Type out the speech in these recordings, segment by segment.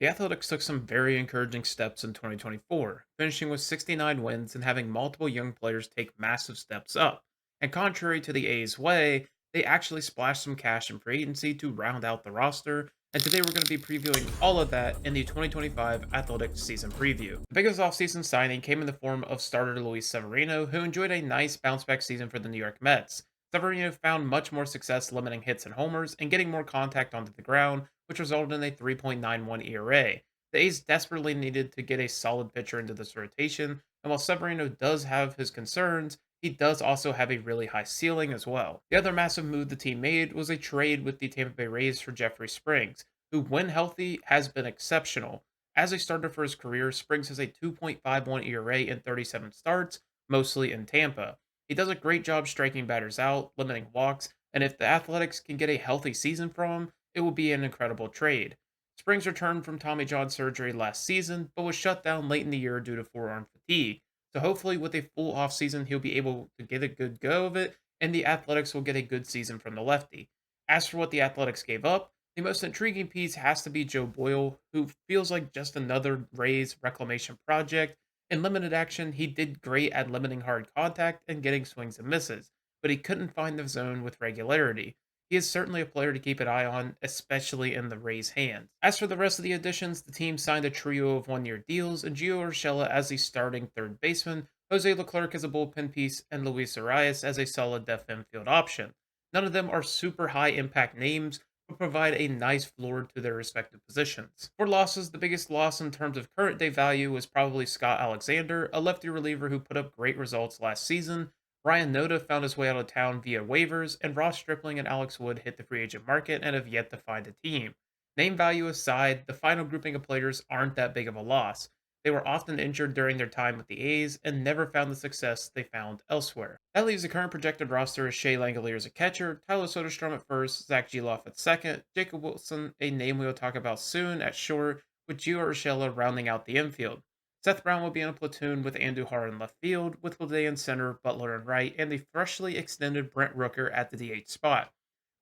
The Athletics took some very encouraging steps in 2024, finishing with 69 wins and having multiple young players take massive steps up. And contrary to the A's way, they actually splashed some cash in free agency to round out the roster. And today we're going to be previewing all of that in the 2025 Athletics season preview. The biggest offseason signing came in the form of starter Luis Severino, who enjoyed a nice bounce back season for the New York Mets. Severino found much more success limiting hits and homers and getting more contact onto the ground, which resulted in a 3.91 ERA. The A's desperately needed to get a solid pitcher into this rotation, and while Severino does have his concerns, he does also have a really high ceiling as well. The other massive move the team made was a trade with the Tampa Bay Rays for Jeffrey Springs, who, when healthy, has been exceptional. As a starter for his career, Springs has a 2.51 ERA in 37 starts, mostly in Tampa. He does a great job striking batters out, limiting walks, and if the Athletics can get a healthy season from him, it will be an incredible trade. Springs returned from Tommy John surgery last season, but was shut down late in the year due to forearm fatigue. So hopefully with a full offseason, he'll be able to get a good go of it, and the Athletics will get a good season from the lefty. As for what the Athletics gave up, the most intriguing piece has to be Joe Boyle, who feels like just another Rays reclamation project. In limited action, he did great at limiting hard contact and getting swings and misses, but he couldn't find the zone with regularity. He is certainly a player to keep an eye on, especially in the Rays' hands. As for the rest of the additions, the team signed a trio of one-year deals, and Gio Urshela as the starting third baseman, Jose Leclerc as a bullpen piece, and Luis Arias as a solid depth infield option. None of them are super high impact names, but provide a nice floor to their respective positions. For losses, the biggest loss in terms of current day value was probably Scott Alexander, a lefty reliever who put up great results last season. Ryan Noda found his way out of town via waivers, and Ross Stripling and Alex Wood hit the free agent market and have yet to find a team. Name value aside, the final grouping of players aren't that big of a loss. They were often injured during their time with the A's and never found the success they found elsewhere. That leaves the current projected roster as Shea Langolier as a catcher, Tyler Soderstrom at first, Zach Geloff at second, Jacob Wilson, a name we will talk about soon, at short, with Gio Urshela rounding out the infield. Seth Brown will be in a platoon with Andujar in left field, with Lede in center, Butler in right, and the freshly extended Brent Rooker at the DH spot.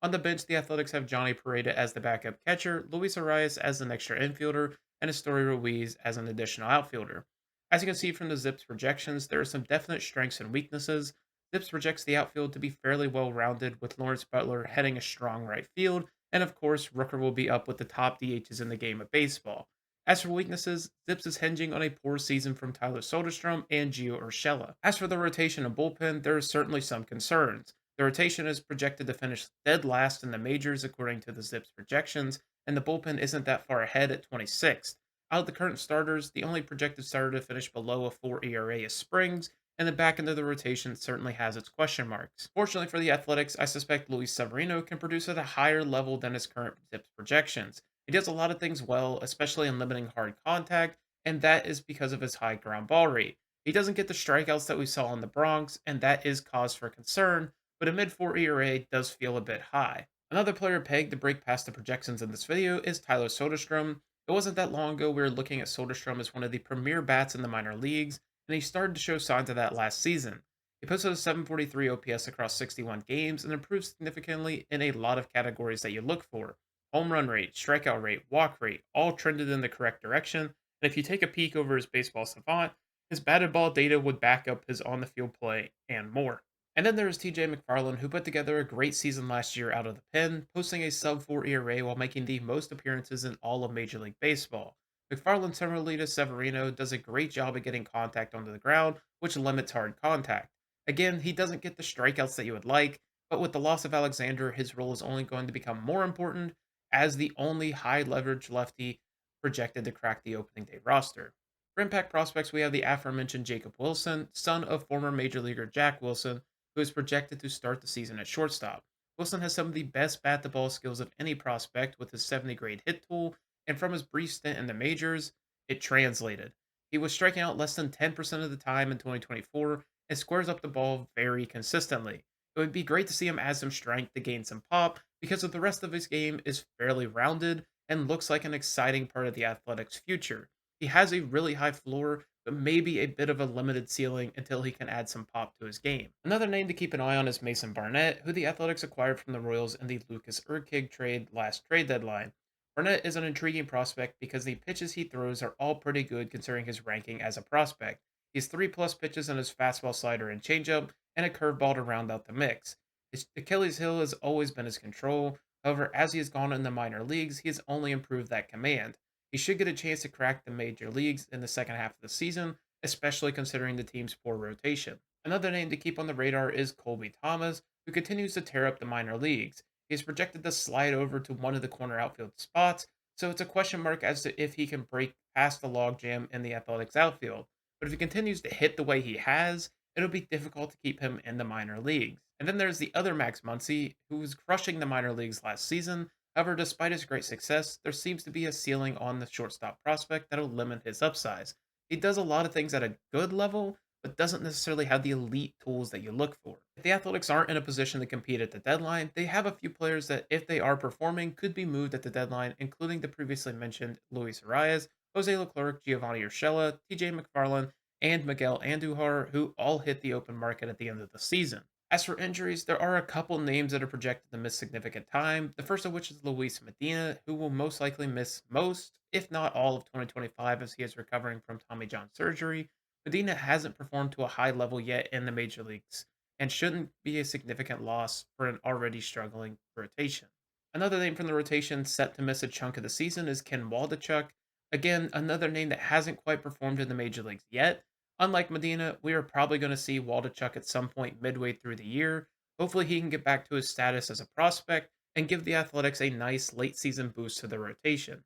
On the bench, the Athletics have Johnny Pareda as the backup catcher, Luis Arias as an extra infielder, and Astoria Ruiz as an additional outfielder. As you can see from the Zips projections, there are some definite strengths and weaknesses. Zips projects the outfield to be fairly well rounded, with Lawrence Butler heading a strong right field, and of course, Rooker will be up with the top DHs in the game of baseball. As for weaknesses, Zips is hinging on a poor season from Tyler Soderstrom and Gio Urshela. As for the rotation and bullpen, there are certainly some concerns. The rotation is projected to finish dead last in the majors according to the Zips projections, and the bullpen isn't that far ahead at 26th. Out of the current starters, the only projected starter to finish below a 4 ERA is Springs, and the back end of the rotation certainly has its question marks. Fortunately for the Athletics, I suspect Luis Severino can produce at a higher level than his current Zips projections. He does a lot of things well, especially in limiting hard contact, and that is because of his high ground ball rate. He doesn't get the strikeouts that we saw in the Bronx, and that is cause for concern, but a mid 4 ERA does feel a bit high. Another player pegged to break past the projections in this video is Tyler Soderstrom. It wasn't that long ago we were looking at Soderstrom as one of the premier bats in the minor leagues, and he started to show signs of that last season. He posted a 743 OPS across 61 games and improved significantly in a lot of categories that you look for. Home run rate, strikeout rate, walk rate, all trended in the correct direction. And if you take a peek over his baseball savant, his batted ball data would back up his on the field play and more. And then there is TJ McFarland, who put together a great season last year out of the pen, posting a sub 4 ERA while making the most appearances in all of Major League Baseball. McFarland, similarly to Severino, does a great job at getting contact onto the ground, which limits hard contact. Again, he doesn't get the strikeouts that you would like, but with the loss of Alexander, his role is only going to become more important as the only high leverage lefty projected to crack the opening day roster. For impact prospects, we have the aforementioned Jacob Wilson, son of former major leaguer Jack Wilson, who is projected to start the season at shortstop. Wilson has some of the best bat to ball skills of any prospect with his 70 grade hit tool, and from his brief stint in the majors, it translated. He was striking out less than 10% of the time in 2024 and squares up the ball very consistently. It would be great to see him add some strength to gain some pop because of the rest of his game is fairly rounded and looks like an exciting part of the Athletics' future. He has a really high floor, but maybe a bit of a limited ceiling until he can add some pop to his game. Another name to keep an eye on is Mason Barnett, who the Athletics acquired from the Royals in the Lucas Urquig trade last trade deadline. Burnett is an intriguing prospect because the pitches he throws are all pretty good considering his ranking as a prospect. He has 3 plus pitches in his fastball, slider, and changeup, and a curveball to round out the mix. His Achilles heel has always been his control. However, as he has gone in the minor leagues, he has only improved that command. He should get a chance to crack the major leagues in the second half of the season, especially considering the team's poor rotation. Another name to keep on the radar is Colby Thomas, who continues to tear up the minor leagues. He is projected to slide over to one of the corner outfield spots, so it's a question mark as to if he can break past the logjam in the Athletics outfield. But if he continues to hit the way he has, it'll be difficult to keep him in the minor leagues. And then there's the other Max Muncy, who was crushing the minor leagues last season. However, despite his great success, there seems to be a ceiling on the shortstop prospect that'll limit his upsize. He does a lot of things at a good level, but doesn't necessarily have the elite tools that you look for. If the Athletics aren't in a position to compete at the deadline, they have a few players that, if they are performing, could be moved at the deadline, including the previously mentioned Luis Arias, Jose Leclerc, Giovanni Urshela, TJ McFarland, and Miguel Andujar, who all hit the open market at the end of the season. As for injuries, there are a couple names that are projected to miss significant time, the first of which is Luis Medina, who will most likely miss most, if not all, of 2025 as he is recovering from Tommy John surgery. Medina hasn't performed to a high level yet in the major leagues and shouldn't be a significant loss for an already struggling rotation. Another name from the rotation set to miss a chunk of the season is Ken Waldachuk. Again, another name that hasn't quite performed in the major leagues yet. Unlike Medina, we are probably going to see Waldachuk at some point midway through the year. Hopefully, he can get back to his status as a prospect and give the Athletics a nice late season boost to the rotation.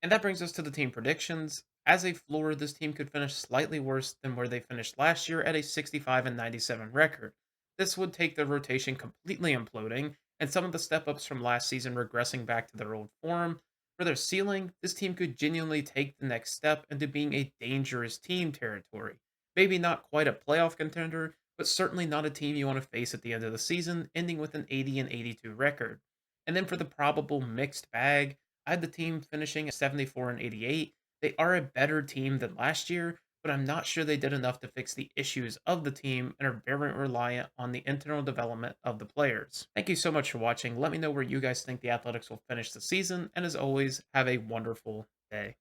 And that brings us to the team predictions. As a floor, this team could finish slightly worse than where they finished last year at a 65 and 97 record. This would take the rotation completely imploding, and some of the step ups from last season regressing back to their old form. For their ceiling, this team could genuinely take the next step into being a dangerous team territory. Maybe not quite a playoff contender, but certainly not a team you want to face at the end of the season, ending with an 80 and 82 record. And then for the probable mixed bag, I had the team finishing at 74 and 88. They are a better team than last year, but I'm not sure they did enough to fix the issues of the team and are very reliant on the internal development of the players. Thank you so much for watching. Let me know where you guys think the Athletics will finish the season, and as always, have a wonderful day.